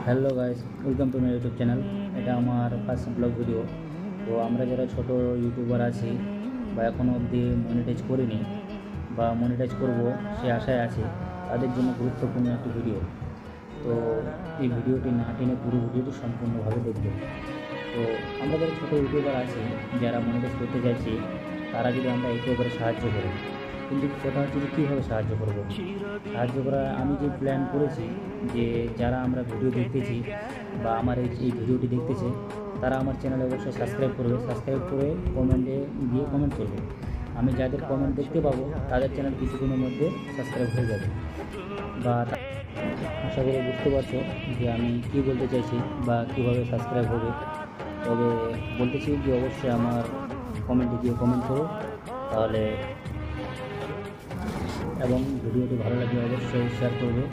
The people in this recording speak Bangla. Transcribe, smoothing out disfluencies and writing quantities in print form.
Hello guys, welcome to my YouTube channel. এটা আমার ফার্স্ট ব্লগ ভিডিও। তো আমরা যারা ছোট ইউটিউবার আছি বা এখনও অবধি মনিটাইজ করিনি বা মনিটাইজ করব সে আশায় আছি, তাদের জন্য গুরুত্বপূর্ণ একটি ভিডিও। তো এই ভিডিওটি না টেনে পুরো ভিডিওটি সম্পূর্ণভাবে দেখবে। তো আমরা যারা ছোটো ইউটিউবার আছি, যারা মনিটাইজ করতে চাইছি, তারা যদি আমরা একেবারে সাহায্য করি, কিন্তু কথা হচ্ছে যে কীভাবে সাহায্য করব। সাহায্য করা আমি যে প্ল্যান করেছি যে যারা আমরা ভিডিও দেখতেছি বা আমার এই ভিডিওটি দেখতেছে, তারা আমার চ্যানেলে অবশ্যই সাবস্ক্রাইব করবে। সাবস্ক্রাইব করে কমেন্টে গিয়ে কমেন্ট করবে। আমি যাদের কমেন্ট দেখতে পাবো তাদের চ্যানেল কিছুদিনের মধ্যে সাবস্ক্রাইব হয়ে যাবে। বা আশা করি বুঝতে পারছো যে আমি কী বলতে চাইছি বা কীভাবে সাবস্ক্রাইব হবে। তবে বলতেছি যে অবশ্যই আমার কমেন্টে গিয়ে কমেন্ট করো তাহলে, এবং ভিডিওটি ভালো লাগলে অবশ্যই শেয়ার করবে।